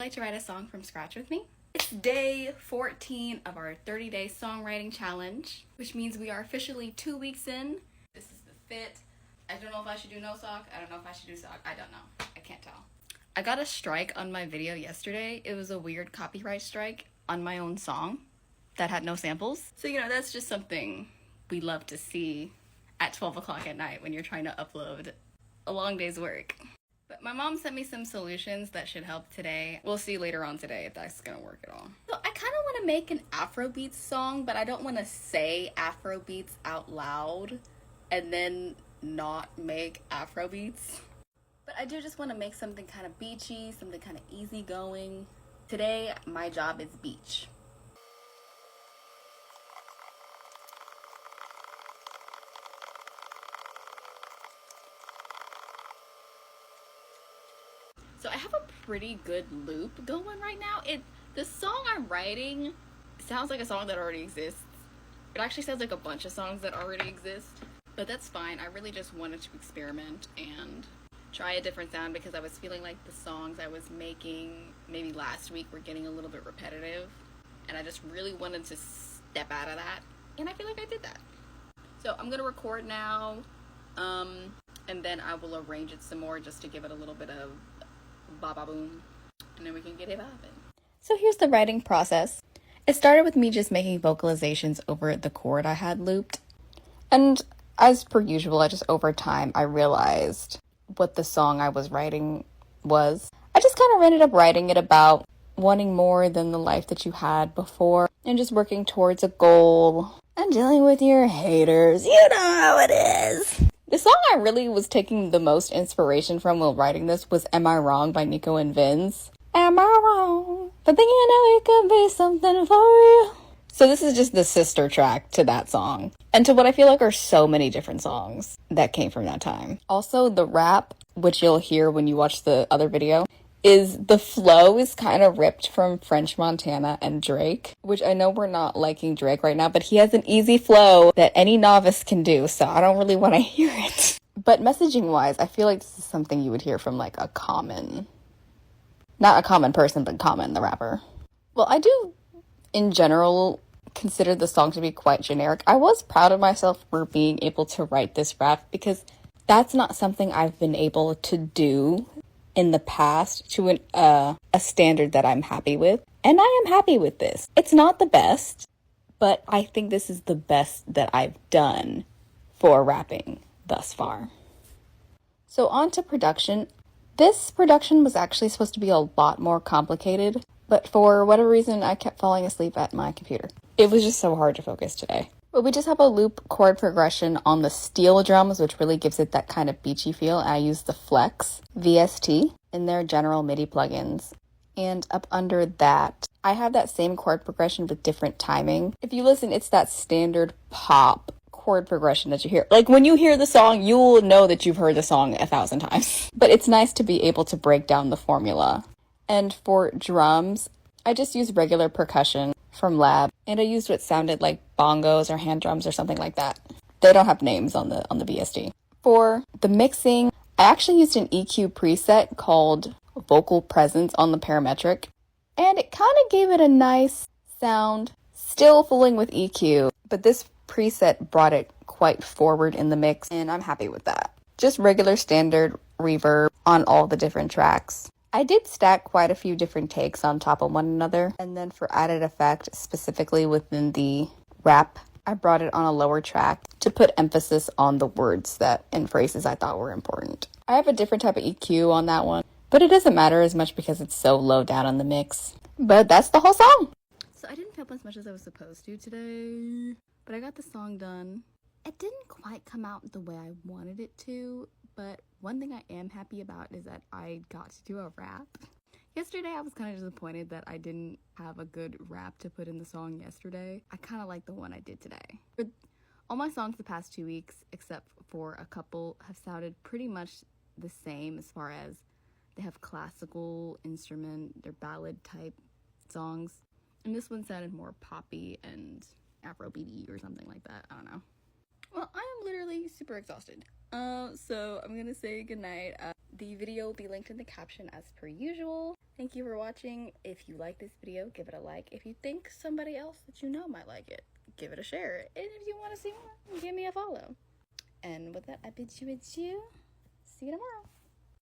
Like to write a song from scratch with me? It's day 14 of our 30-day songwriting challenge, which means we are officially 2 weeks in. This is the fit. I don't know if I should do no sock. I don't know if I should do sock. I don't know. I can't tell. I got a strike on my video yesterday. It was a weird copyright strike on my own song that had no samples. So, that's just something we love to see at 12 o'clock at night when you're trying to upload a long day's work. But my mom sent me some solutions that should help today. We'll see later on today if that's gonna work at all. So I kind of want to make an Afrobeats song, but I don't want to say Afrobeats out loud and then not make Afrobeats. But I do just want to make something kind of beachy, something kind of easygoing. Today, my job is beach. So I have a pretty good loop going right now. The song I'm writing sounds like a song that already exists. It actually sounds like a bunch of songs that already exist, but that's fine. I really just wanted to experiment and try a different sound because I was feeling like the songs I was making maybe last week were getting a little bit repetitive, and I just really wanted to step out of that, and I feel like I did that. So I'm gonna record now, and then I will arrange it some more just to give it a little bit of ba-ba-boom, and then we can get it poppin'. So here's the writing process. It started with me just making vocalizations over the chord I had looped. And as per usual, over time, I realized what the song I was writing was. I just kind of ended up writing it about wanting more than the life that you had before and just working towards a goal and dealing with your haters. You know how it is. The song I really was taking the most inspiration from while writing this was Am I Wrong by Nico and Vinz. Am I wrong for thinking it could be something for you? So this is just the sister track to that song and to what I feel like are so many different songs that came from that time. Also, the rap, which you'll hear when you watch the other video, the flow is kind of ripped from French Montana and Drake, which I know we're not liking Drake right now, but he has an easy flow that any novice can do, so I don't really want to hear it. But messaging wise, I feel like this is something you would hear from like not a common person, but Common, the rapper. Well, I do in general consider the song to be quite generic. I was proud of myself for being able to write this rap because that's not something I've been able to do in the past to a standard that I'm happy with. And I am happy with this. It's not the best, but I think this is the best that I've done for rapping thus far. So on to production. This production was actually supposed to be a lot more complicated, but for whatever reason, I kept falling asleep at my computer. It was just so hard to focus today. But we just have a loop chord progression on the steel drums, which really gives it that kind of beachy feel. I use the Flex VST in their general MIDI plugins. And up under that, I have that same chord progression with different timing. If you listen, it's that standard pop chord progression that you hear. Like when you hear the song, you will know that you've heard the song 1,000 times. But it's nice to be able to break down the formula. And for drums, I just use regular percussion from Lab, and I used what sounded like bongos or hand drums or something like that. They don't have names on the VST. For the mixing, I actually used an EQ preset called Vocal Presence on the parametric, and it kind of gave it a nice sound, still fooling with EQ, but this preset brought it quite forward in the mix, and I'm happy with that. Just regular standard reverb on all the different tracks. I did stack quite a few different takes on top of one another, and then for added effect, specifically within the rap, I brought it on a lower track to put emphasis on the words and phrases I thought were important. I have a different type of EQ on that one, but it doesn't matter as much because it's so low down on the mix. But that's the whole song. So I didn't film as much as I was supposed to today, but I got the song done. It didn't quite come out the way I wanted it to, but one thing I am happy about is that I got to do a rap. Yesterday, I was kind of disappointed that I didn't have a good rap to put in the song yesterday. I kind of like the one I did today. But all my songs the past 2 weeks, except for a couple, have sounded pretty much the same as far as they have classical instrument, they're ballad type songs. And this one sounded more poppy and Afrobeat or something like that. I don't know. Well, I am literally super exhausted. So I'm gonna say goodnight. The video will be linked in the caption as per usual. Thank you for watching. If you like this video, give it a like. If you think somebody else that you know might like it, give it a share. And if you want to see more, give me a follow. And with that, I bid you adieu. See you tomorrow.